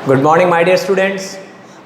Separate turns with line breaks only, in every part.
Good morning my dear students.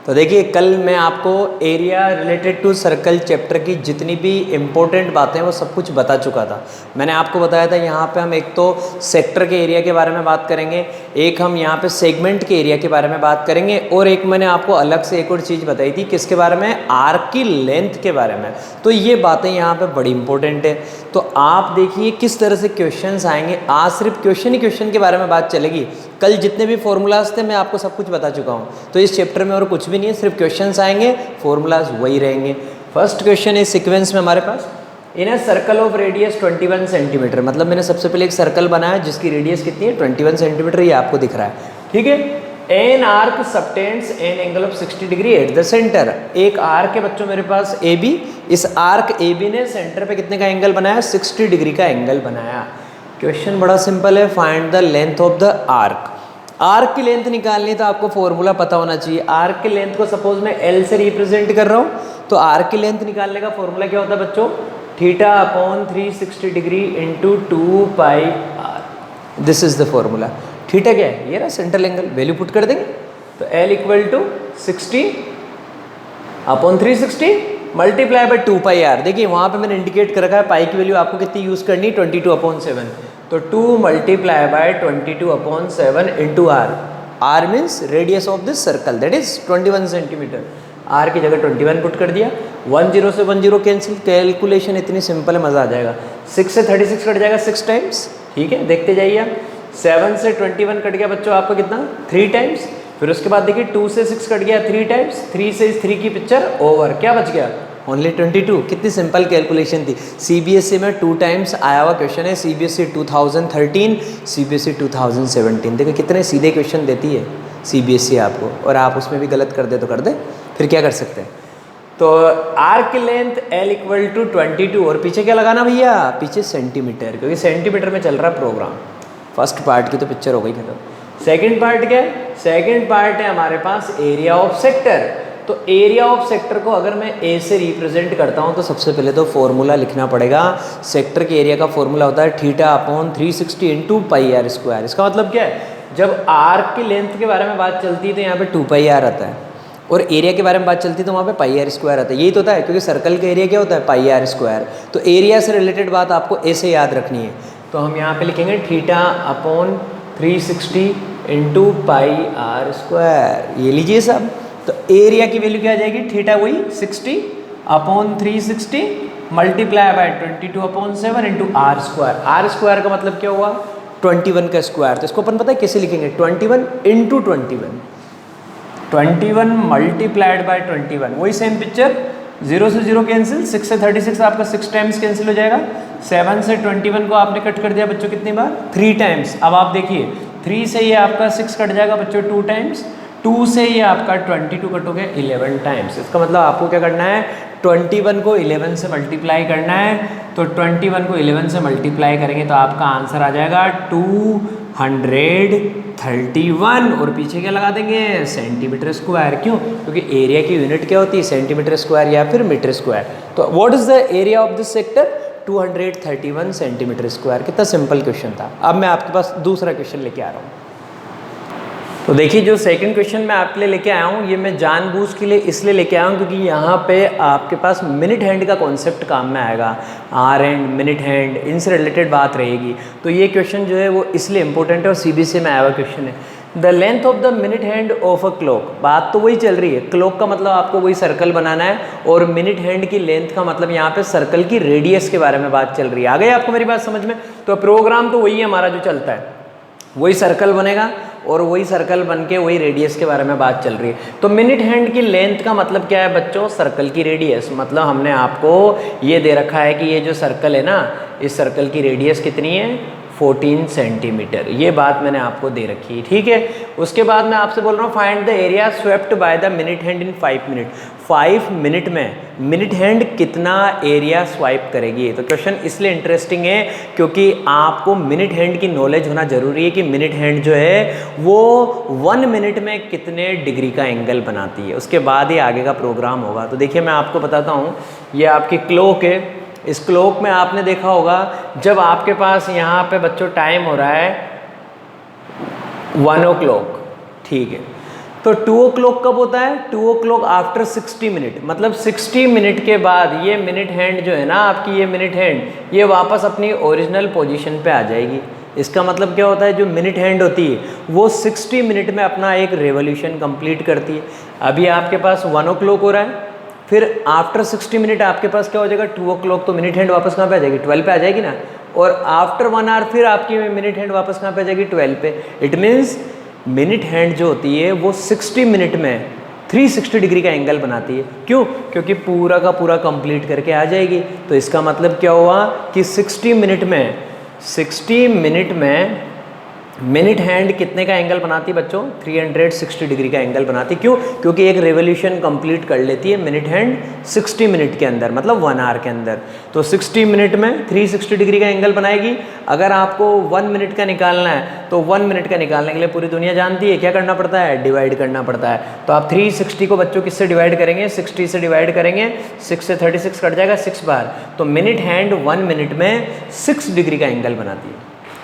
तो देखिए कल मैं आपको area related to circle chapter की जितनी भी इम्पोर्टेंट बातें वो सब कुछ बता चुका था। मैंने आपको बताया था यहाँ पे हम एक तो सेक्टर के एरिया के बारे में बात करेंगे, एक हम यहाँ पे सेगमेंट के एरिया के बारे में बात करेंगे, और एक मैंने आपको अलग से एक और चीज़ बताई थी किसके बारे में, आर्क की लेंथ के बारे में। तो ये बातें यहाँ पे बड़ी इंपॉर्टेंट है। तो आप देखिए किस तरह से क्वेश्चंस आएंगे। आज सिर्फ क्वेश्चन ही क्वेश्चन के बारे में बात चलेगी। कल जितने भी फॉर्मूलाज थे मैं आपको सब कुछ बता चुका हूँ। तो इस चैप्टर में और कुछ भी नहीं है, सिर्फ क्वेश्चंस आएंगे, फॉर्मूलाज वही रहेंगे। फर्स्ट क्वेश्चन इस सीक्वेंस में हमारे पास, in a circle of radius 21 centimetre. मतलब मैंने सबसे पहले एक सर्कल बनाया जिसकी रेडियस कितनी है, 21 सेंटीमीटर, ये आपको दिख रहा है, ठीक है। An arc subtends an angle of 60 degree at the centre. एक आर्क है बच्चों मेरे पास ए बी, इस आर्क ए बी ने सेंटर पे कितने का एंगल बनाया, 60 डिग्री का एंगल बनाया। क्वेश्चन बड़ा सिंपल है, find the length of the arc. Arc की लेंथ निकालनी तो आपको फॉर्मूला पता होना चाहिए। आर्क की लेंथ को सपोज मैं एल से रिप्रेजेंट कर रहा हूँ, तो आर्क की लेंथ निकालने का फॉर्मूला क्या होता है बच्चों, theta upon 360 degree into 2 pi r. This is the formula. Theta क्या है, ये रहा सेंट्रल एंगल, वैल्यू पुट कर देंगे तो L equal to 60 upon 360 multiply by 2 pi r. देखिए वहाँ पे मैंने इंडिकेट कर रखा है पाई की वैल्यू आपको कितनी यूज़ करनी है, 22/7। तो 2 multiply by 22/7 into r. R means radius of this circle, that is 21 centimetre. R की जगह 21 पुट कर दिया। 10 से 10 कैंसिल, कैलकुलेशन इतनी सिंपल है, मज़ा आ जाएगा। 6 से 36 कट जाएगा 6 टाइम्स, ठीक है, देखते जाइए आप। 7 से 21 कट गया बच्चों आपका कितना, 3 टाइम्स। फिर उसके बाद देखिए 2 से 6 कट गया 3 टाइम्स, 3 से 3 की पिक्चर ओवर, क्या बच गया, ओनली 22। कितनी सिंपल कैलकुलेशन थी। सीबीएसई में 2 टाइम्स आया हुआ क्वेश्चन है, सीबीएसई 2013, सीबीएसई 2017। देखो कितने सीधे क्वेश्चन देती है सीबीएसई आपको, और आप उसमें भी गलत कर दे तो कर दे, फिर क्या कर सकते हैं। तो आर्क की लेंथ एल इक्वल टू 22, और पीछे क्या लगाना भैया, पीछे सेंटीमीटर, क्योंकि सेंटीमीटर में चल रहा प्रोग्राम। फर्स्ट पार्ट की तो पिक्चर हो गई खत्म। सेकंड पार्ट क्या है, सेकंड पार्ट है हमारे पास एरिया ऑफ सेक्टर। तो एरिया ऑफ सेक्टर को अगर मैं ए से रिप्रेजेंट करता हूं तो सबसे पहले तो फॉर्मूला लिखना पड़ेगा। सेक्टर के एरिया का फॉर्मूला होता है theta upon 360 into pi are square. इसका मतलब क्या है, जब आर्क की लेंथ के बारे में बात चलती है तो यहाँ पे 2 पाई आर आता है, और एरिया के बारे में बात चलती है तो वहाँ पे पाई आर स्क्वायर आता है। यही तो होता है, क्योंकि सर्कल का एरिया क्या होता है, पाई आर स्क्वायर। तो एरिया से रिलेटेड बात आपको ऐसे याद रखनी है। तो हम यहाँ पे लिखेंगे theta upon 360 into pi are square, ये लीजिए सब। तो एरिया की वैल्यू क्या आ जाएगी, थीटा वही 60 upon 360 multiply by 22/7 into r square. R square का मतलब क्या हुआ, 21 का स्क्वायर। तो इसको अपन पता है कैसे लिखेंगे, 21 इंटू 21 मल्टीप्लाइड बाय 21, वही सेम पिक्चर। 0 से 0 कैंसिल, 6 से 36 आपका 6 टाइम्स कैंसिल हो जाएगा। 7 से 21 को आपने कट कर दिया बच्चों कितनी बार, 3 टाइम्स। अब आप देखिए 3 से ये आपका 6 कट जाएगा बच्चों 2 टाइम्स, 2 से ये आपका 22 कट हो गया 11 टाइम्स। इसका मतलब आपको क्या करना है, 21 को 11 से मल्टीप्लाई करना है। तो 21 को 11 से मल्टीप्लाई करेंगे तो आपका आंसर आ जाएगा 231, और पीछे क्या लगा देंगे, सेंटीमीटर स्क्वायर। क्यों, क्योंकि एरिया की यूनिट क्या होती है, सेंटीमीटर स्क्वायर या फिर मीटर स्क्वायर। तो what is the area of this sector, 231 centimetre square. कितना सिंपल क्वेश्चन था। अब मैं आपके पास दूसरा क्वेश्चन लेके आ रहा हूँ। तो देखिए जो सेकंड क्वेश्चन मैं आपके लिए लेके आया हूँ, ये मैं जानबूझ के लिए इसलिए लेके आया हूँ क्योंकि यहाँ पे आपके पास मिनट हैंड का कॉन्सेप्ट काम में आएगा। आर एंड मिनट हैंड इनसे रिलेटेड बात रहेगी। तो ये क्वेश्चन जो है वो इसलिए इंपॉर्टेंट है और सीबीएसई में आया हुआ क्वेश्चन है। The length of the minute hand of a clock. बात तो वही चल रही है, क्लॉक का मतलब आपको वही सर्कल बनाना है, और मिनट हैंड की लेंथ का मतलब यहाँ पे सर्कल की रेडियस के बारे में बात चल रही है। आ गई आपको मेरी बात समझ में। तो प्रोग्राम तो वही है हमारा जो चलता है, वही सर्कल बनेगा और वही सर्कल बन के वही रेडियस के बारे में बात चल रही है। तो मिनट हैंड की लेंथ का मतलब क्या है बच्चों, सर्कल की रेडियस। मतलब हमने आपको ये दे रखा है कि ये जो सर्कल है ना, इस सर्कल की रेडियस कितनी है, 14 सेंटीमीटर। ये बात मैंने आपको दे रखी है, ठीक है। उसके बाद मैं आपसे बोल रहा हूँ find the area swept by the minute hand in 5 minute. 5 minute में मिनट हैंड कितना एरिया स्वाइप करेगी। तो क्वेश्चन इसलिए इंटरेस्टिंग है क्योंकि आपको मिनट हैंड की नॉलेज होना जरूरी है कि मिनट हैंड जो है वो 1 मिनट में कितने डिग्री का एंगल बनाती है। उसके बाद ही आगे का प्रोग्राम होगा। तो देखिए मैं आपको बताता हूँ, ये आपकी क्लॉक है। इस क्लॉक में आपने देखा होगा जब आपके पास यहाँ पे बच्चों टाइम हो रहा है 1 o'clock, ठीक है। तो 2 o'clock कब होता है? 2 o'clock आफ्टर 60 मिनट, मतलब 60 मिनट के बाद ये मिनट हैंड जो है ना आपकी, ये मिनट हैंड ये वापस अपनी ओरिजिनल पोजीशन पे आ जाएगी। इसका मतलब क्या होता है, जो मिनट हैंड होती है वो 60 मिनट में अपना एक रेवोल्यूशन कंप्लीट करती है। अभी आपके पास 1 o'clock हो रहा है, फिर आफ्टर 60 मिनट आपके पास क्या हो जाएगा, 2 o'clock, तो मिनट हैंड वापस कहाँ पे आ जाएगी, 12 पे आ जाएगी ना। और आफ्टर 1 hour फिर आपकी मिनट हैंड वापस कहाँ पे आ जाएगी, 12 पे। इट मीन्स मिनट हैंड जो होती है वो 60 मिनट में 360 डिग्री का एंगल बनाती है। क्यों? क्योंकि पूरा का पूरा कंप्लीट करके आ जाएगी। तो इसका मतलब क्या हुआ कि 60 मिनट में मिनट हैंड कितने का एंगल बनाती है बच्चों, 360 डिग्री का एंगल बनाती। क्यों? क्योंकि एक रेवोल्यूशन कंप्लीट कर लेती है मिनट हैंड 60 मिनट के अंदर, मतलब 1 hour के अंदर। तो 60 मिनट में 360 डिग्री का एंगल बनाएगी। अगर आपको 1 मिनट का निकालना है तो 1 मिनट का निकालने के लिए पूरी दुनिया जानती है क्या करना पड़ता है, डिवाइड करना पड़ता है। तो आप 360 को बच्चों किससे डिवाइड करेंगे, 60 से डिवाइड करेंगे, 6 से 36 कट जाएगा 6 बार। तो मिनट हैंड 1 मिनट में 6 डिग्री का एंगल बनाती है।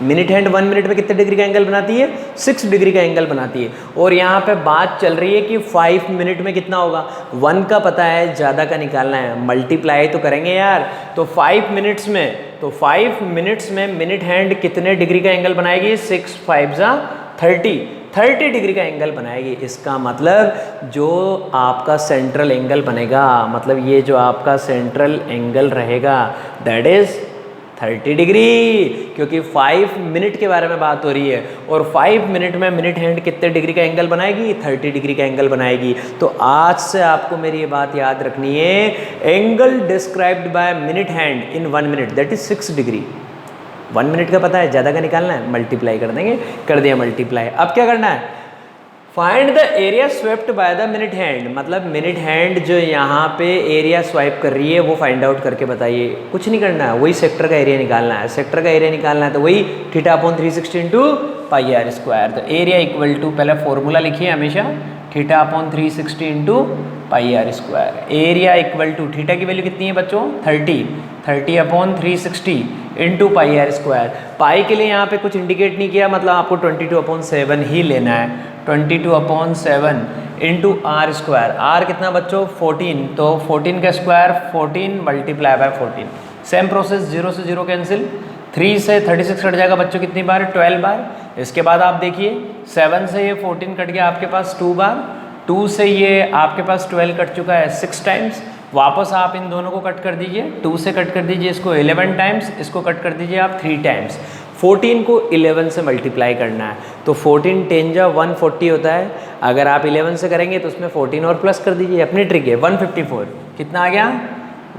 मिनट हैंड 1 मिनट में कितने डिग्री का एंगल बनाती है, 6 डिग्री का एंगल बनाती है। और यहाँ पे बात चल रही है कि 5 मिनट में कितना होगा, 1 का पता है, ज़्यादा का निकालना है, मल्टीप्लाई तो करेंगे यार। तो 5 मिनट्स में मिनट हैंड कितने डिग्री का एंगल बनाएगी, 6 5 30 डिग्री का एंगल बनाएगी। इसका मतलब जो आपका सेंट्रल एंगल बनेगा, मतलब ये जो आपका सेंट्रल एंगल रहेगा दैट इज 30 डिग्री, क्योंकि 5 मिनट के बारे में बात हो रही है। और 5 मिनट में मिनट हैंड कितने डिग्री का एंगल बनाएगी, 30 डिग्री का एंगल बनाएगी। तो आज से आपको मेरी ये बात याद रखनी है, angle described by minute hand in 1 minute that is 6 degree. 1 minute का पता है, ज़्यादा का निकालना है, मल्टीप्लाई कर देंगे, कर दिया मल्टीप्लाई। अब क्या करना है, find the area swept by the minute hand, मतलब मिनट हैंड जो यहाँ पे एरिया स्वाइप कर रही है वो फाइंड आउट करके बताइए। कुछ नहीं करना है, वही सेक्टर का एरिया निकालना है। सेक्टर का एरिया निकालना है तो वही θ/360 इंटू पाई आर स्क्वायर। तो एरिया इक्वल टू, पहले फॉर्मूला लिखिए हमेशा, θ/360 into pi are square. Area equal to, theta की वैल्यू कितनी है बच्चों, 30/360 इंटू पाई आर स्क्वायर। पाई के लिए यहाँ पे कुछ इंडिकेट नहीं किया, मतलब आपको 22/7 ही लेना है। 22/7 इंटू आर स्क्वायर। आर कितना बच्चों, 14, तो 14 का square 14 multiply by 14। Same process, 0 से 0 कैंसिल, 3 से 36 कट जाएगा बच्चों कितनी बार, 12 बार। इसके बाद आप देखिए 7 से ये 14 कट गया आपके पास 2 बार, 2 से ये आपके पास 12 कट चुका है 6 टाइम्स। वापस आप इन दोनों को कट कर दीजिए, 2 से कट कर दीजिए इसको 11 टाइम्स, इसको कट कर दीजिए आप 3 टाइम्स। 14 को 11 से मल्टीप्लाई करना है, तो 14 10 जा 140 होता है। अगर आप 11 से करेंगे तो उसमें 14 और प्लस कर दीजिए, अपनी ट्रिक है। 154 कितना आ गया,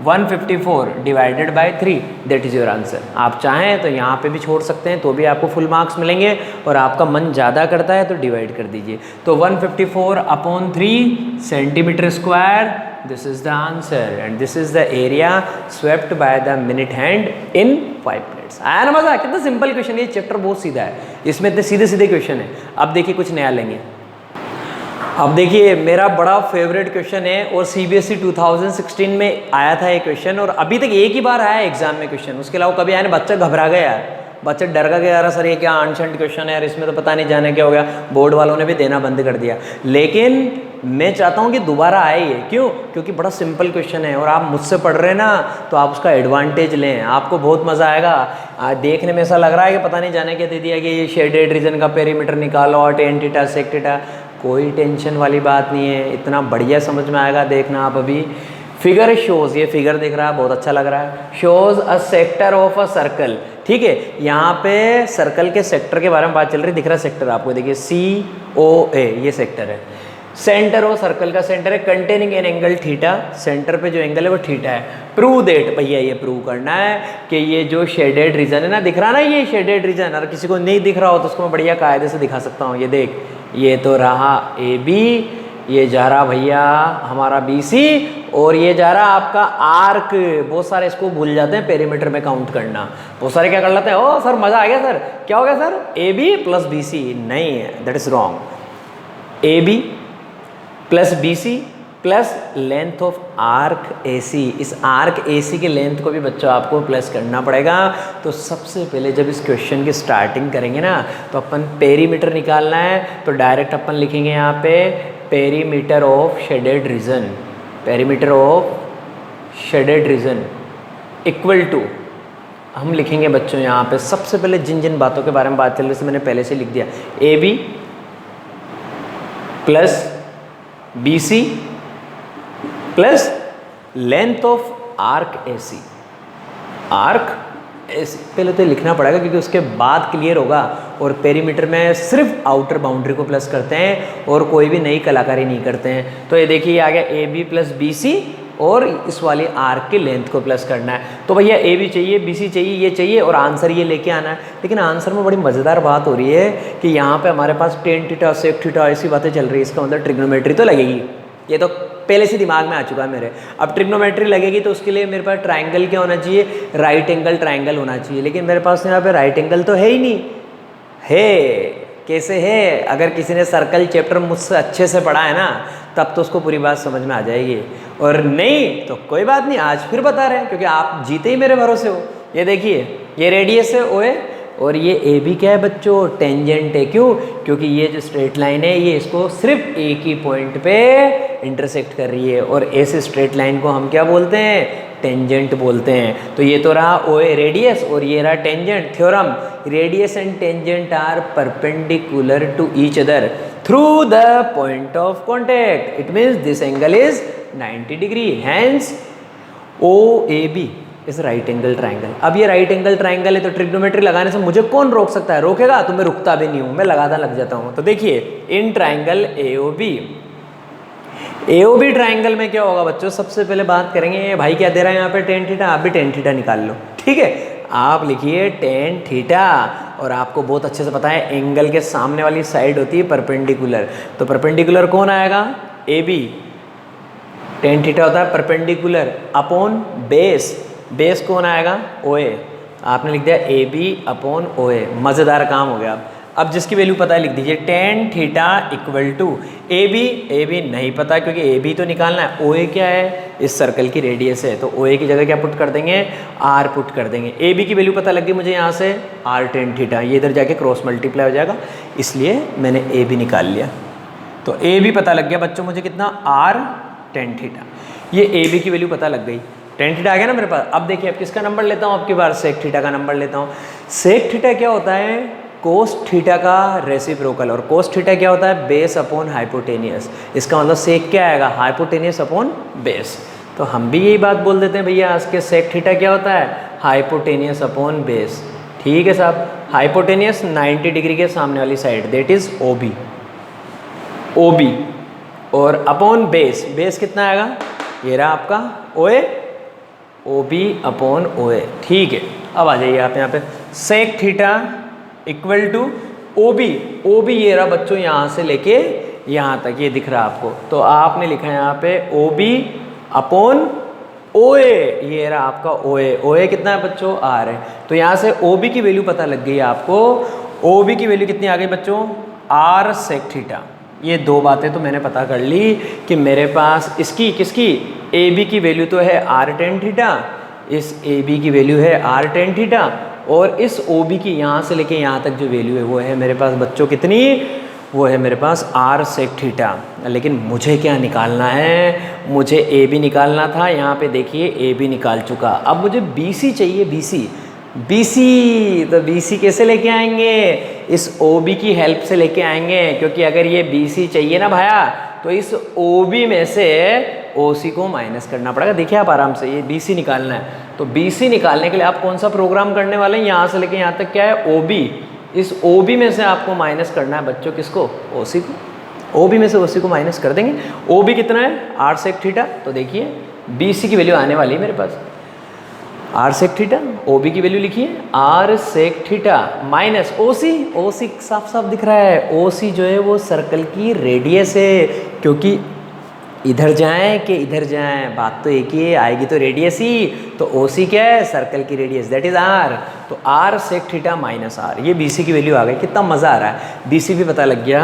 154 divided by 3, that is your answer. आप चाहें तो यहाँ पे भी छोड़ सकते हैं तो भी आपको फुल मार्क्स मिलेंगे, और आपका मन ज़्यादा करता है तो डिवाइड कर दीजिए। तो 154/3 centimetre square, this is the answer and this is the area swept by the minute hand in 5 minutes. आया ना मजा, कितना सिंपल क्वेश्चन है, ये चैप्टर बहुत सीधा है, इसमें इतने सीधे सीधे क्वेश्चन है। अब देखिए कुछ नया लेंगे। अब देखिए मेरा बड़ा फेवरेट क्वेश्चन है, और CBSE 2016 में आया था ये क्वेश्चन, और अभी तक एक ही बार आया एग्जाम में क्वेश्चन, उसके अलावा कभी आया नहीं। बच्चा घबरा गया यार, बच्चा डर गया यार, सर ये क्या अनशंट क्वेश्चन है यार, इसमें तो पता नहीं जाने क्या हो गया। बोर्ड वालों ने भी देना बंद कर दिया, लेकिन मैं चाहता हूँ कि दोबारा आए ये। क्यों? क्योंकि बड़ा सिंपल क्वेश्चन है, और आप मुझसे पढ़ रहे हैं ना, तो आप उसका एडवांटेज लें, आपको बहुत मज़ा आएगा। देखने में ऐसा लग रहा है कि पता नहीं जाने क्या दे दिया कि ये शेडेड रीजन का पेरीमीटर निकालो और tan थीटा sec थीटा, कोई टेंशन वाली बात नहीं है, इतना बढ़िया समझ में आएगा। देखना आप अभी फिगर शोज, ये फिगर दिख रहा है, बहुत अच्छा लग रहा है, shows a sector of a circle. ठीक है, यहाँ पे सर्कल के सेक्टर के बारे में बात चल रही है, दिख रहा है सेक्टर आपको, देखिए COA ये सेक्टर है। सेंटर हो सर्कल का सेंटर है, containing an angle theta, centre पे जो एंगल है वो थीटा है। प्रूव दैट, भैया ये प्रूव करना है कि ये जो शेडेड रीजन है ना, दिख रहा ना ये शेडेड रीजन, अगर किसी को नहीं दिख रहा हो तो उसको मैं बढ़िया कायदे से दिखा सकता हूँ। ये देख, ये तो रहा AB, ये जा रहा भैया हमारा BC, और ये जा रहा आपका आर्क। बहुत सारे इसको भूल जाते हैं पेरीमीटर में काउंट करना, बहुत सारे क्या कर लेते हैं, ओ सर मज़ा आ गया सर, क्या हो गया सर, AB + BC, नहीं है, that is wrong. AB + BC plus length of arc AC। इस आर्क AC के लेंथ को भी बच्चों आपको प्लस करना पड़ेगा। तो सबसे पहले जब इस क्वेश्चन की स्टार्टिंग करेंगे ना, तो अपन पेरीमीटर निकालना है, तो डायरेक्ट अपन लिखेंगे यहाँ पे perimeter of shaded region, perimeter of shaded region equal to, हम लिखेंगे बच्चों यहाँ पे सबसे पहले जिन जिन बातों के बारे में बात चल रही है मैंने पहले से लिख दिया, AB plus BC plus length of arc AC। Arc AC पहले तो लिखना पड़ेगा क्योंकि उसके बाद क्लियर होगा। और पेरीमीटर में सिर्फ आउटर बाउंड्री को प्लस करते हैं और कोई भी नई कलाकारी नहीं करते हैं। तो ये देखिए ये आ गया AB प्लस BC और इस वाली आर्क की लेंथ को प्लस करना है। तो भैया AB चाहिए, BC चाहिए, ये चाहिए और आंसर ये लेके आना है। लेकिन आंसर में बड़ी मज़ेदार बात हो रही है कि यहाँ पे हमारे पास टेन थीटा सेक थीटा ऐसी बातें चल रही है। इसका मतलब ट्रिग्नोमेट्री तो लगेगी, ये तो पहले से दिमाग में आ चुका है मेरे। अब ट्रिग्नोमेट्री लगेगी तो उसके लिए मेरे पास ट्राइंगल क्या होना चाहिए, राइट एंगल ट्राइंगल होना चाहिए। लेकिन मेरे पास यहाँ पे राइट एंगल तो है ही नहीं। है कैसे है? अगर किसी ने सर्कल चैप्टर मुझसे अच्छे से पढ़ा है ना, तब तो उसको पूरी बात समझ में आ जाएगी, और नहीं तो कोई बात नहीं, आज फिर बता रहे हैं क्योंकि आप जीते ही मेरे भरोसे हो। ये देखिए ये रेडियस है OA और ये AB क्या है बच्चों, टेंजेंट है। क्यों? क्योंकि ये जो स्ट्रेट लाइन है ये इसको सिर्फ एक ही पॉइंट पे इंटरसेक्ट कर रही है और ऐसे स्ट्रेट लाइन को हम क्या बोलते हैं, टेंजेंट बोलते हैं। तो ये तो रहा OA रेडियस और ये रहा tangent. Theorem, radius and tangent are perpendicular to each other through the point of contact, it means this angle is 90 degree, hence OAB is right angle triangle. अब ये राइट एंगल ट्राइंगल है तो trigonometry लगाने से मुझे कौन रोक सकता है? रोकेगा तो मैं रुकता भी नहीं हूं, मैं लगाता लग जाता हूं। तो देखिए इन ट्राइंगल AOB ट्राइंगल में क्या होगा बच्चों, सबसे पहले बात करेंगे भाई क्या दे रहा है यहाँ पे टेन थीटा, आप भी टेन थीटा निकाल लो। ठीक है, आप लिखिए टेन थीटा और आपको बहुत अच्छे से पता है एंगल के सामने वाली साइड होती है परपेंडिकुलर। तो परपेंडिकुलर कौन आएगा, AB। टेन थीटा होता है परपेंडिकुलर अपॉन बेस, बेस कौन आएगा, OA। आपने लिख दिया AB अपॉन OA, मज़ेदार काम हो गया। अब जिसकी वैल्यू पता है लिख दीजिए tan theta equal to AB नहीं पता क्योंकि AB तो निकालना है, OA क्या है, इस सर्कल की रेडियस है, तो OA की जगह क्या पुट कर देंगे, R पुट कर देंगे। AB की वैल्यू पता लग गई मुझे यहाँ से R टेन थीटा, ये इधर जाके क्रॉस मल्टीप्लाई हो जाएगा, इसलिए मैंने AB निकाल लिया। तो AB पता लग गया बच्चों मुझे कितना, R टेन थीटा। ये AB की वैल्यू पता लग गई, टेन थीटा आ गया ना मेरे पास। अब देखिए अब किसका नंबर लेता हूँ, आपकी बार सेक थीटा का नंबर लेता हूँ। सेक थीटा क्या होता है, कोस थीटा का रेसिप्रोकल, और कोस थीटा क्या होता है, बेस अपॉन हाइपोटेनियस। इसका मतलब सेक क्या आएगा, हाइपोटेनियस अपॉन बेस। तो हम भी यही बात बोल देते हैं भैया आज के, सेक थीटा क्या होता है, हाइपोटेनियस अपॉन बेस। ठीक है साहब, हाइपोटेनियस 90 डिग्री के सामने वाली साइड दैट इज OB और अपॉन बेस, बेस कितना आएगा, ये रहा आपका OA, OB अपॉन OA। ठीक है, अब आ जाइए आप यहाँ पे, sec theta equal to OB ये रहा बच्चों यहाँ से लेके यहाँ तक, ये दिख रहा आपको। तो आपने लिखा है यहाँ पे OB अपॉन OA, ये रहा आपका OA कितना है बच्चों, R है। तो यहाँ से OB की वैल्यू पता लग गई आपको। OB की वैल्यू कितनी आ गई बच्चों, R सेक थीटा। ये दो बातें तो मैंने पता कर ली कि मेरे पास इसकी किसकी, AB की वैल्यू तो है R टेन थीटा, इस AB की वैल्यू है R टेन थीटा, और इस OB की यहाँ से लेके यहाँ तक जो वैल्यू है वो है मेरे पास बच्चों कितनी, वो है मेरे पास R सेक थीटा। लेकिन मुझे क्या निकालना है, मुझे AB निकालना था। यहाँ पे देखिए AB निकाल चुका, अब मुझे BC चाहिए, BC। तो BC कैसे लेके आएंगे, इस OB की हेल्प से लेके आएंगे, क्योंकि अगर ये BC चाहिए ना भाया तो इस OB में से OC को माइनस करना पड़ेगा। देखिए आप आराम से, ये BC निकालना है। तो BC निकालने के लिए आप कौन सा प्रोग्राम करने वाले हैं, यहाँ से लेके यहाँ तक क्या है OB, इस OB में से आपको माइनस करना है बच्चों किसको, OC को। OB में से OC को माइनस कर देंगे। OB कितना है, R सेक थीटा। तो देखिए BC की वैल्यू आने वाली है मेरे पास, R सेक थीटा, OB की वैल्यू लिखिए R sec theta minus OC साफ साफ दिख रहा है, OC जो है वो सर्कल की रेडियस है, क्योंकि इधर जाएं कि इधर जाएं बात तो एक ही है, आएगी तो रेडियस ही। तो OC क्या है, सर्कल की रेडियस दैट इज R। तो R sec theta minus R, ये BC की वैल्यू आ गई। कितना मज़ा आ रहा है, BC भी पता लग गया,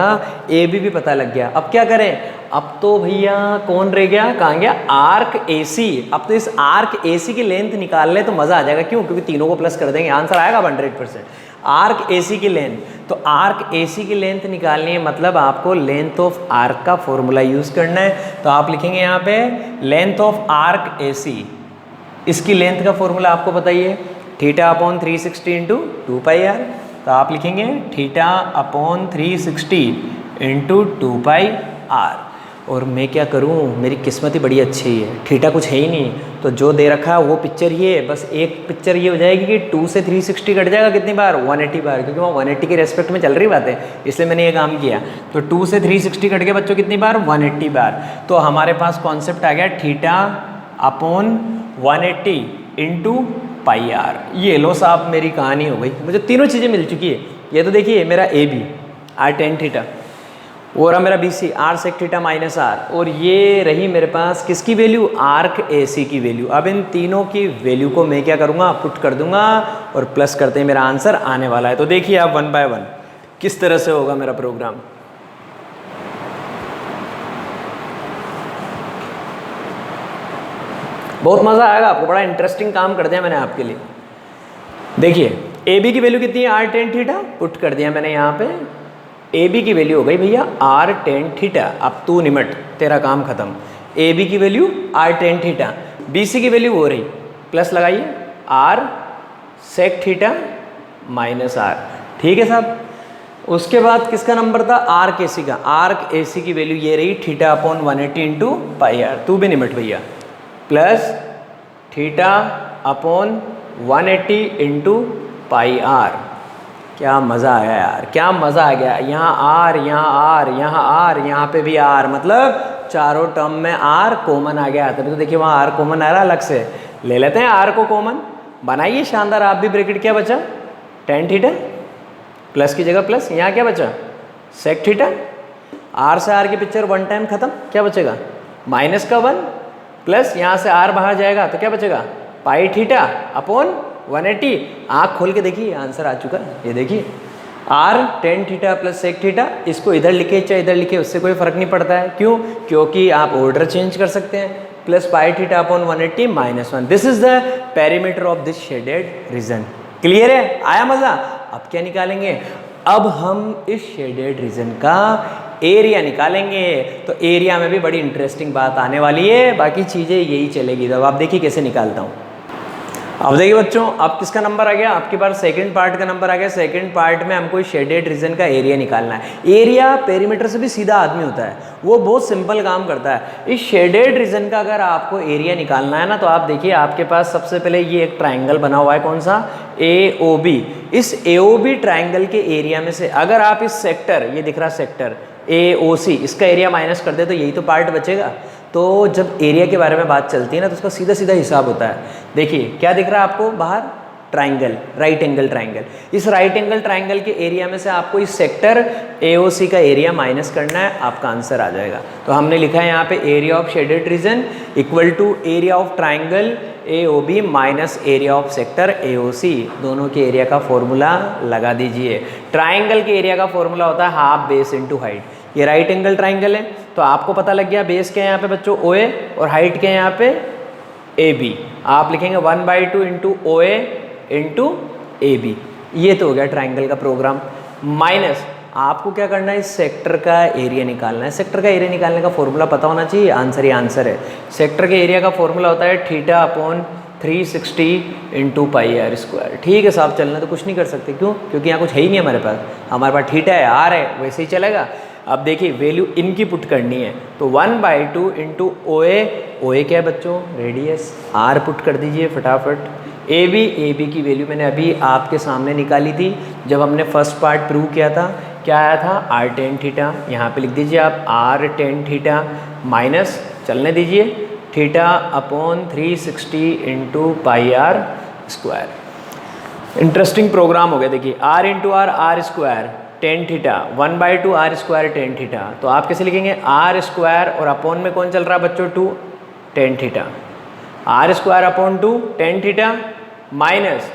AB भी पता लग गया। अब क्या करें, अब तो भैया कौन रह गया, कहाँ गया, आर्क AC। अब तो इस आर्क AC की लेंथ निकाल ले तो मज़ा आ जाएगा। क्यों? क्योंकि तीनों को प्लस कर देंगे, आंसर आएगा 100%। आर्क AC की लेंथ, तो आर्क AC की लेंथ निकालनी है, मतलब आपको लेंथ ऑफ आर्क का फॉर्मूला यूज़ करना है। तो आप लिखेंगे यहाँ पे लेंथ ऑफ आर्क AC। इसकी लेंथ का फॉर्मूला आपको बताइए, थीटा अपॉन 360 इंटू 2πr। तो आप लिखेंगे थीटा अपॉन 360 इंटू 2πr। और मैं क्या करूं, मेरी किस्मत ही बड़ी अच्छी है, थीटा कुछ है ही नहीं, तो जो दे रखा है वो पिक्चर ये है, बस एक पिक्चर ये हो जाएगी कि 2 से 360 कट जाएगा कितनी बार, 180 बार, क्योंकि वहाँ 180 के रेस्पेक्ट में चल रही बात है, इसलिए मैंने ये काम किया। तो 2 से 360 कट गया बच्चों कितनी बार, 180 बार। तो हमारे पास कॉन्सेप्ट आ गया थीटा अपॉन 180 इंटू πr। ये लो साहब, मेरी कहानी हो गई, मुझे तीनों चीज़ें मिल चुकी है। ये तो देखिए मेरा AB r tan थीटा, और मेरा BC r sec theta minus r, और ये रही मेरे पास किसकी वैल्यू, आर्क AC की वैल्यू। अब इन तीनों की वैल्यू को मैं क्या करूँगा, पुट कर दूंगा और प्लस करते ही मेरा आंसर आने वाला है। तो देखिए आप 1 बाय 1 किस तरह से होगा मेरा प्रोग्राम। बहुत मज़ा आएगा आपको, बड़ा इंटरेस्टिंग काम कर दिया मैंने आपके लिए। देखिए AB की वैल्यू कितनी है, r tan थीटा, पुट कर दिया मैंने यहाँ पे। AB की वैल्यू हो गई भैया r tan थीटा। अब तू निमट, तेरा काम खत्म। AB की value r tan theta, BC की वैल्यू हो रही, प्लस लगाइए r sec theta minus r। ठीक है साहब। उसके बाद किसका नंबर था, आर्क AC का। आर्क AC की वैल्यू ये रही थीटा अपॉन 180 इंटू πr। तू भी निमट भैया, plus theta upon 180 into πr। क्या मज़ा आया यार, क्या मज़ा आ गया। यहाँ r, यहाँ r, यहाँ r, यहाँ पे भी r, मतलब चारों टर्म में r कॉमन आ गया। तभी तो देखिए वहाँ r कॉमन आ रहा है, अलग से ले लेते हैं r को कॉमन, बनाइए शानदार। आप भी ब्रैकेट क्या बचा, tan थीटा, प्लस की जगह प्लस, यहाँ क्या बचा, sec थीटा। r से r की पिक्चर वन टाइम खत्म, क्या बचेगा, माइनस का 1, प्लस यहाँ से r बाहर जाएगा तो क्या बचेगा, पाई थीटा अपॉन 180। आँख खोल के देखिए आंसर आ चुका है, ये देखिए r tan theta plus sec theta. इसको इधर लिखे चाहे इधर लिखे उससे कोई फर्क नहीं पड़ता है। क्यों? क्योंकि आप ऑर्डर चेंज कर सकते हैं। Plus pi theta upon 180 minus 1। This is the perimeter of this shaded reason. Clear है? आया मज़ा? अब क्या निकालेंगे, अब हम इस शेडेड रीजन का एरिया निकालेंगे। तो एरिया में भी बड़ी इंटरेस्टिंग बात आने वाली है, बाकी चीज़ें यही चलेगी। तो अब देखिए कैसे निकालता हूँ। अब देखिए बच्चों, अब किसका नंबर आ गया, आपके पास सेकंड पार्ट का नंबर आ गया। सेकंड पार्ट में हमको शेडेड रीजन का एरिया निकालना है। एरिया पेरीमीटर से भी सीधा आदमी होता है, वो बहुत सिंपल काम करता है। इस शेडेड रीजन का अगर आपको एरिया निकालना है ना, तो आप देखिए आपके पास सबसे पहले ये एक ट्राइंगल बना हुआ है, कौन सा, AOB। इस AOB ट्राइंगल के एरिया में से अगर आप इस सेक्टर, ये दिख रहा सेक्टर AOC, इसका एरिया माइनस कर दे तो यही तो पार्ट बचेगा। तो जब एरिया के बारे में बात चलती है ना, तो उसका सीधा सीधा हिसाब होता है। देखिए क्या दिख रहा है आपको बाहर, ट्राइंगल, राइट एंगल ट्राइंगल। इस राइट एंगल ट्राइंगल के एरिया में से आपको इस सेक्टर AOC का एरिया माइनस करना है, आपका आंसर आ जाएगा। तो हमने लिखा है यहाँ पे area of shaded region equal to area of triangle AOB minus area of sector AOC। दोनों के एरिया का फॉर्मूला लगा दीजिए। ट्राइंगल के एरिया का फॉर्मूला होता है हाफ बेस इंटू हाइट। ये राइट एंगल ट्राइंगल है, तो आपको पता लग गया बेस क्या है यहाँ पे बच्चों, OA, और हाइट क्या है यहाँ पे AB। आप लिखेंगे 1/2 इंटू OA इंटू AB। ये तो हो गया ट्राइंगल का प्रोग्राम। माइनस आपको क्या करना है, इस सेक्टर का एरिया निकालना है। सेक्टर का एरिया निकालने का फॉर्मूला पता होना चाहिए, आंसर ही आंसर है। सेक्टर के एरिया का फॉर्मूला होता है theta upon 360 into πr square. ठीक है साहब, चलना तो कुछ नहीं कर सकते। क्यों? क्योंकि यहाँ कुछ है ही नहीं हमारे पास। हमारे पास थीटा है, r है, वैसे ही चलेगा। अब देखिए वैल्यू इनकी पुट करनी है, तो 1/2 इंटू OA। OA क्या है बच्चों, रेडियस। R पुट कर दीजिए फटाफट। AB की वैल्यू मैंने अभी आपके सामने निकाली थी जब हमने फर्स्ट पार्ट प्रूव किया था। क्या आया था, r tan थीटा। यहाँ पे लिख दीजिए आप r tan थीटा माइनस, चलने दीजिए, theta upon 360 into πr square. Interesting program हो गया। देखिए r into r square tan theta 1/2 r square tan theta. तो आप कैसे लिखेंगे, r स्क्वायर और अपॉन में कौन चल रहा है बच्चों, 2 tan theta. r square upon 2 tan theta minus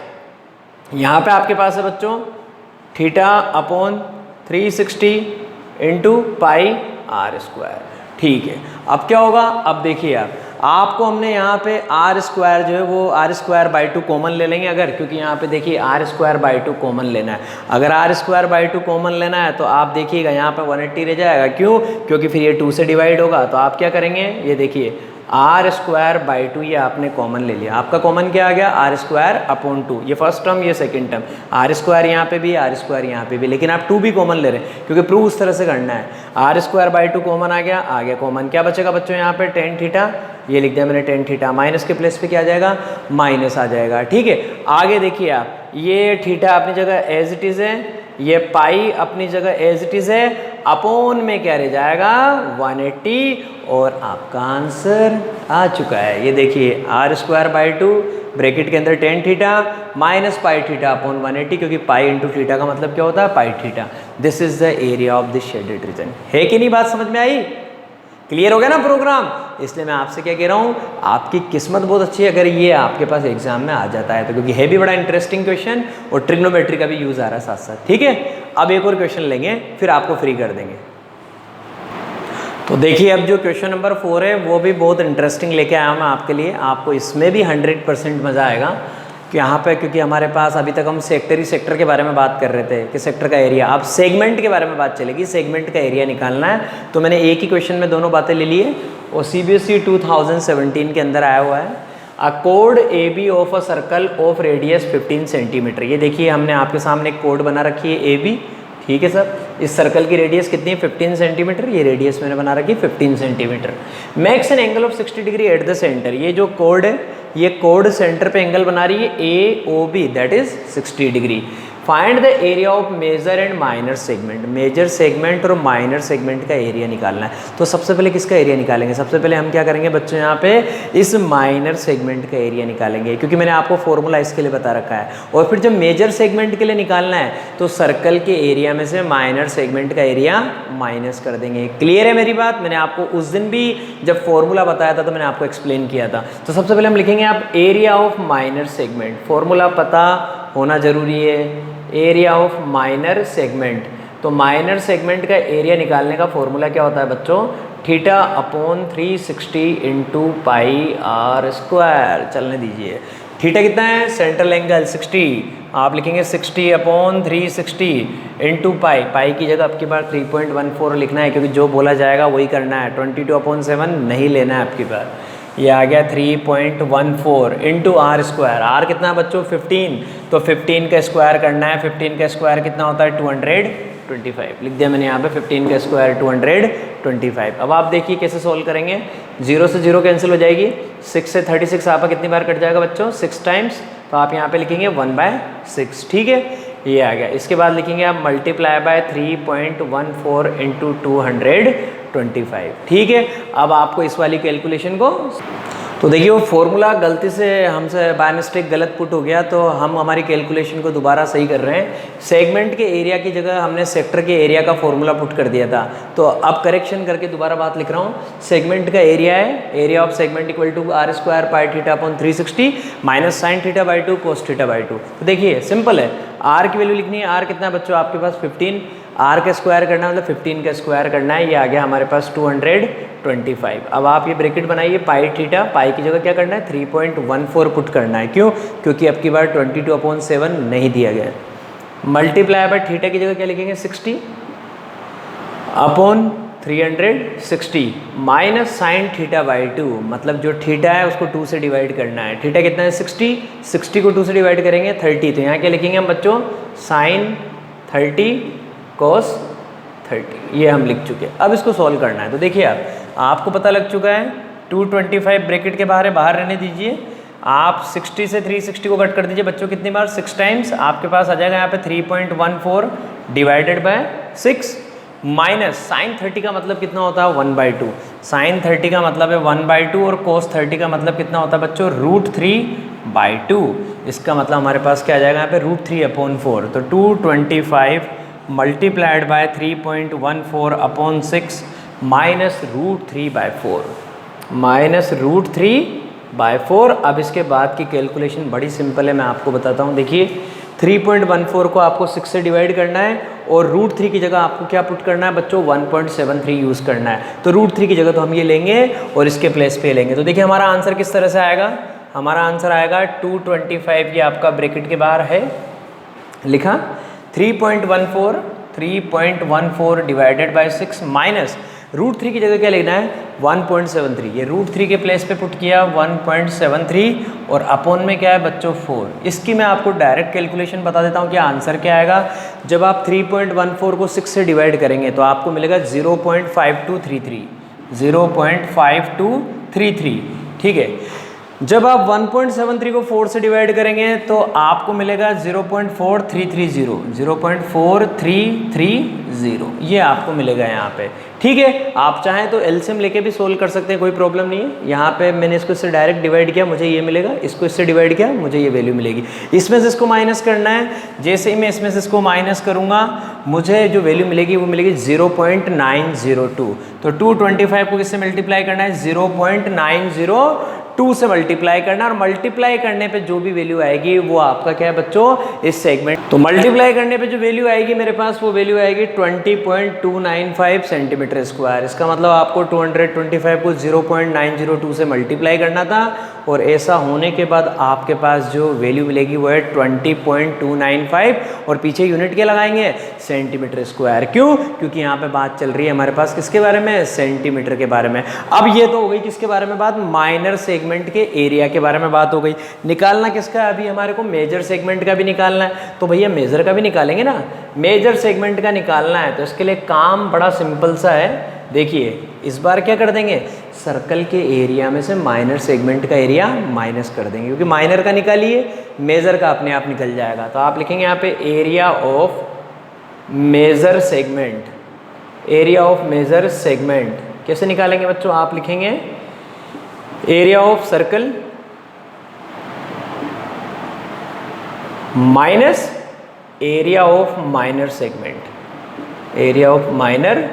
यहाँ पे आपके पास है बच्चों theta upon 360 into πr square. ठीक है, अब क्या होगा, अब देखिए आप, आपको हमने यहाँ पे आर स्क्वायर जो है वो आर स्क्वायर बाई 2 कॉमन ले लेंगे अगर, क्योंकि यहाँ पे देखिए आर स्क्वायर बाई 2 कॉमन लेना है। अगर आर स्क्वायर बाई 2 कॉमन लेना है तो आप देखिएगा यहाँ पे 180 रह जाएगा, क्यों, क्योंकि फिर ये 2 से डिवाइड होगा। तो आप क्या करेंगे, ये देखिए आर स्क्वायर बाई 2 ये आपने कॉमन ले लिया, आपका कॉमन क्या आ गया, आर स्क्वायर अपॉन 2, ये फर्स्ट टर्म ये सेकंड टर्म, आर स्क्वायर यहाँ पे भी आर स्क्वायर यहाँ पे भी, लेकिन आप 2 भी कॉमन ले रहे हैं क्योंकि प्रूव उस तरह से करना है। आर स्क्वायर बाई 2 कॉमन आ गया कॉमन, क्या बचेगा बच्चों यहाँ पे टेन थीटा, ये लिख दिया मैंने टेन थीटा, माइनस के प्लेस पे क्या आ जाएगा, माइनस आ जाएगा। ठीक है, आगे देखिए आप, ये थीटा अपनी जगह एज इट इज़ है, ये पाई अपनी जगह एज इट इज़ है, अपॉन में क्या रह जाएगा 180, और आपका आंसर आ चुका है। ये देखिए आर स्क्वायर बाई 2 ब्रैकेट के अंदर tan theta minus pi theta upon 180, क्योंकि पाई इंटू थीटा का मतलब क्या होता है, pi theta. This is the area of this shaded region. है कि नहीं, बात समझ में आई, क्लियर हो गया ना प्रोग्राम। इसलिए मैं आपसे क्या कह रहा हूँ, आपकी किस्मत बहुत अच्छी है अगर ये आपके पास एग्जाम में आ जाता है तो, क्योंकि है भी बड़ा इंटरेस्टिंग क्वेश्चन और ट्रिग्नोमेट्री का भी यूज आ रहा है साथ साथ। ठीक है, अब एक और क्वेश्चन लेंगे फिर आपको फ्री कर देंगे। तो देखिए अब जो क्वेश्चन नंबर 4 है वो भी बहुत इंटरेस्टिंग लेके आया हूँ मैं आपके लिए, आपको इसमें भी 100% मज़ा आएगा कि यहाँ पे, क्योंकि हमारे पास अभी तक हम सेक्टर के बारे में बात कर रहे थे कि सेक्टर का एरिया, अब सेगमेंट के बारे में बात चलेगी, सेगमेंट का एरिया निकालना है। तो मैंने एक ही क्वेश्चन में दोनों बातें ले ली है और CBSE 2017 के अंदर आया हुआ है। A code AB of a circle of radius 15 centimetre. ये देखिए हमने आपके सामने एक कोड बना रखी है AB, ठीक है सर। इस सर्कल की रेडियस कितनी है 15 सेंटीमीटर, ये रेडियस मैंने बना रखी है 15 centimetre. Makes an angle of 60 degree at the centre. ये जो कोड है, ये कोड सेंटर पे एंगल बना रही है AOB, that is 60 degree. Find the area of major and minor segment. Major segment और माइनर सेगमेंट का एरिया निकालना है। तो सबसे पहले किसका एरिया निकालेंगे, सबसे पहले हम क्या करेंगे बच्चों, यहाँ पे इस माइनर सेगमेंट का एरिया निकालेंगे, क्योंकि मैंने आपको फॉर्मूला इसके लिए बता रखा है। और फिर जब मेजर सेगमेंट के लिए निकालना है तो सर्कल के एरिया में से माइनर सेगमेंट का एरिया माइनस कर देंगे। क्लियर है मेरी बात, मैंने आपको उस दिन भी जब फॉर्मूला बताया था तो मैंने आपको एक्सप्लेन किया था। तो सबसे पहले हम लिखेंगे आप area of minor segment, formula पता होना जरूरी है, एरिया ऑफ माइनर सेगमेंट। तो माइनर सेगमेंट का एरिया निकालने का फॉर्मूला क्या होता है बच्चों, theta upon 360 into pi are square. चलने दीजिए, थीटा कितना है, सेंट्रल एंगल 60, आप लिखेंगे 60 अपॉन 360 इंटू पाई, पाई की जगह आपकी बार 3.14 लिखना है, क्योंकि जो बोला जाएगा वही करना है। 22/7 नहीं लेना है आपकी बार। ये आ गया 3.14 इंटू आर स्क्वायर। आर कितना है बच्चों 15, तो 15 का स्क्वायर करना है। 15 का स्क्वायर कितना होता है 225, लिख दिया मैंने यहाँ पे 15 का स्क्वायर 225। अब आप देखिए कैसे सोल्व करेंगे, 0 से 0 कैंसिल हो जाएगी, 6 से 36 आपका कितनी बार कट जाएगा बच्चों 6 टाइम्स, तो आप यहाँ पे लिखेंगे 1/6, ठीक है, ये आ गया। इसके बाद लिखेंगे आप मल्टीप्लाई बाय 3.14 इंटू 225, ठीक है। अब आपको इस वाली कैलकुलेशन को, तो देखिए वो फॉर्मूला गलती से हमसे बाय मिस्टेक गलत पुट हो गया, तो हम हमारी कैलकुलेशन को दोबारा सही कर रहे हैं। सेगमेंट के एरिया की जगह हमने सेक्टर के एरिया का फॉर्मूला पुट कर दिया था, तो अब करेक्शन करके दोबारा बात लिख रहा हूँ। सेगमेंट का एरिया है, area of segment equal to r square pi theta upon 360 minus sine theta by 2 cos theta by 2। तो देखिए सिंपल है, आर की वैल्यू लिखनी है, आर कितना है बच्चों आपके पास 15, आर का स्क्वायर करना है मतलब 15 का स्क्वायर करना है, ये आ गया हमारे पास 225। अब आप ये ब्रैकेट बनाइए, पाई थीटा, पाई की जगह क्या करना है 3.14 पुट करना है, क्यों, क्योंकि अब की बार 22/7 नहीं दिया गया। मल्टीप्लाई बाय थीटा की जगह क्या लिखेंगे 60 upon 360 minus sine theta by 2, मतलब जो थीटा है उसको 2 से डिवाइड करना है। थीटा कितना है 60 को 2 से डिवाइड करेंगे 30, तो यहाँ क्या लिखेंगे हम बच्चों साइन 30 cos 30, ये हम लिख चुके हैं। अब इसको सॉल्व करना है, तो देखिए आपको पता लग चुका है 225 ब्रैकेट के बाहर रहने दीजिए। आप 60 से 360 को कट कर दीजिए बच्चों, कितनी बार 6 टाइम्स, आपके पास आ जाएगा यहाँ पे 3.14 डिवाइडेड बाय 6 माइनस साइन 30 का मतलब कितना होता है 1/2, साइन 30 का मतलब है 1/2 और कोस 30 का मतलब कितना होता है बच्चों √3/2। इसका मतलब हमारे पास क्या आ जाएगा यहाँ पे √3/4, तो 225 multiplied by 3.14 upon 6 minus √3/4, minus √3/4। अब इसके बाद की कैलकुलेशन बड़ी सिंपल है, मैं आपको बताता हूँ। देखिए 3.14 को आपको 6 से डिवाइड करना है और √3 की जगह आपको क्या पुट करना है बच्चों, 1.73 यूज़ करना है। तो √3 की जगह तो हम ये लेंगे और इसके प्लेस पे लेंगे। तो देखिए हमारा आंसर किस तरह से आएगा, हमारा आंसर आएगा 225, ये आपका ब्रैकेट के बाहर है लिखा, 3.14 डिवाइडेड बाय 6 माइनस √3 की जगह क्या लेना है 1.73, ये √3 के प्लेस पे पुट किया 1.73 और अपॉन में क्या है बच्चों 4। इसकी मैं आपको डायरेक्ट कैलकुलेशन बता देता हूँ कि आंसर क्या आएगा। जब आप 3.14 को 6 से डिवाइड करेंगे तो आपको मिलेगा 0.5233, ठीक है। जब आप 1.73 को 4 से डिवाइड करेंगे तो आपको मिलेगा 0.4330, ये आपको मिलेगा यहाँ पे, ठीक है। आप चाहें तो एलसीएम लेके भी सोल्व कर सकते हैं, कोई प्रॉब्लम नहीं है। यहाँ पे मैंने इसको इससे डायरेक्ट डिवाइड किया, मुझे ये मिलेगा, इसको इससे डिवाइड किया, मुझे ये वैल्यू मिलेगी। इसमें से इसको माइनस करना है, जैसे ही मैं इसमें से इसको माइनस करूँगा मुझे जो वैल्यू मिलेगी वो मिलेगी 0.902। तो 225 को किससे मल्टीप्लाई करना है, 0.902 से मल्टीप्लाई करना, और मल्टीप्लाई करने पे जो भी वैल्यू आएगी वो आपका क्या है बच्चों, इस सेगमेंट। तो मल्टीप्लाई करने पे जो वैल्यू आएगी मेरे पास, वो वैल्यू आएगी 20.295 सेंटीमीटर स्क्वायर। इसका मतलब आपको 225 को 0.902 से मल्टीप्लाई करना था, और ऐसा होने के बाद आपके पास जो वैल्यू मिलेगी वो है 20.295, और पीछे यूनिट क्या लगाएंगे, सेंटीमीटर स्क्वायर। क्यों, क्योंकि यहाँ पे बात चल रही है हमारे पास किसके बारे में, सेंटीमीटर के बारे में। अब ये तो हो गई किसके बारे में बात, माइनर सेगमेंट के एरिया के बारे में बात हो गई। निकालना किसका है, अभी हमारे को मेजर सेगमेंट का भी निकालना है। तो भैया मेजर का भी निकालेंगे ना, मेजर सेगमेंट का निकालना है तो इसके लिए काम बड़ा सिंपल सा है। देखिए इस बार क्या कर देंगे, सर्कल के एरिया में से माइनर सेगमेंट का एरिया माइनस कर देंगे, क्योंकि माइनर का निकालिए मेजर का अपने आप निकल जाएगा। तो आप लिखेंगे यहाँ पे area of major segment, area of major segment कैसे निकालेंगे बच्चों, आप लिखेंगे area of circle minus area of minor segment, area of minor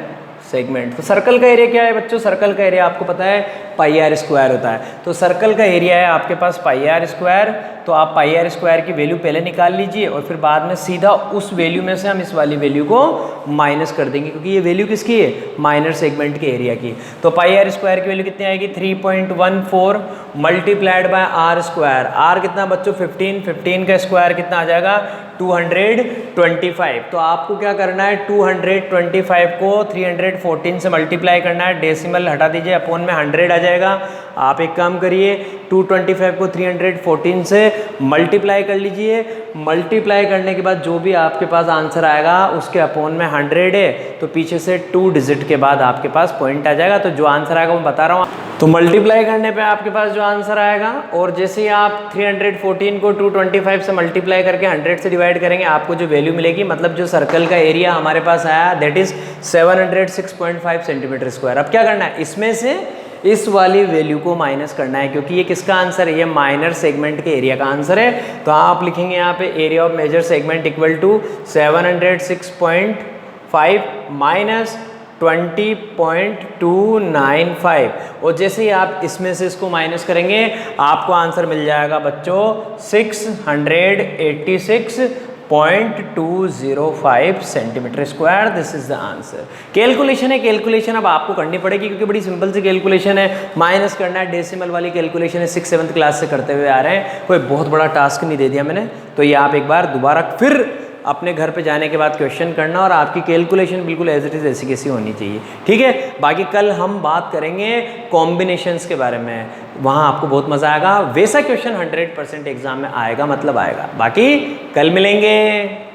segment. तो सर्कल का एरिया क्या है बच्चों, सर्कल का एरिया आपको पता है पाई आर स्क्वायर होता है। तो सर्कल का एरिया है आपके पास पाई आर स्क्वायर, तो आप पाई आर स्क्वायर की वैल्यू पहले निकाल लीजिए और फिर बाद में सीधा उस वैल्यू में से हम इस वाली वैल्यू को माइनस कर देंगे, क्योंकि ये वैल्यू किसकी है, माइनर सेगमेंट के एरिया की। तो पाई आर स्क्वायर की वैल्यू कितनी आएगी, 3.14 multiplied by r square. R कितना बच्चों 15, 15 का स्क्वायर कितना आ जाएगा 225। तो आपको क्या करना है, 225 को 314 से मल्टीप्लाई करना है, डेसिमल हटा दीजिए, अपॉन में 100 आ जाएगा। आप एक काम करिए 225 को 314 से मल्टीप्लाई कर लीजिए, मल्टीप्लाई करने के बाद जो भी आपके पास आंसर आएगा उसके अपॉन में 100 है, तो पीछे से 2 डिजिट के बाद आपके पास पॉइंट आ जाएगा। तो जो आंसर आएगा मैं बता रहा हूँ, तो मल्टीप्लाई करने पे आपके पास जो आंसर आएगा, और जैसे ही आप 314 को 225 से मल्टीप्लाई करके 100 से डिवाइड करेंगे, आपको जो वैल्यू मिलेगी, मतलब जो सर्कल का एरिया हमारे पास आया दैट इज 706.5 सेंटीमीटर स्क्वायर। अब क्या करना है, इसमें से इस वाली वैल्यू को माइनस करना है, क्योंकि ये किसका आंसर है, ये माइनर सेगमेंट के एरिया का आंसर है। तो आप लिखेंगे यहाँ पे area of major segment equal to 706.5 minus 20.295, और जैसे ही आप इसमें से इसको माइनस करेंगे आपको आंसर मिल जाएगा बच्चों 686.205 centimetre square. This is the answer. Calculation है, कैलकुलेशन अब आपको करनी पड़ेगी, क्योंकि बड़ी सिंपल सी कैलकुलेशन है, माइनस करना है, डेसिमल वाली कैलकुलेशन है, 6th-7th क्लास से करते हुए आ रहे हैं, कोई बहुत बड़ा टास्क नहीं दे दिया मैंने। तो ये आप एक बार दोबारा फिर अपने घर पे जाने के बाद क्वेश्चन करना, और आपकी कैलकुलेशन बिल्कुल एज इट इज़ ऐसी कैसी होनी चाहिए, ठीक है। बाकी कल हम बात करेंगे कॉम्बिनेशंस के बारे में, वहाँ आपको बहुत मज़ा आएगा। वैसा क्वेश्चन 100% एग्जाम में आएगा, मतलब आएगा। बाकी कल मिलेंगे।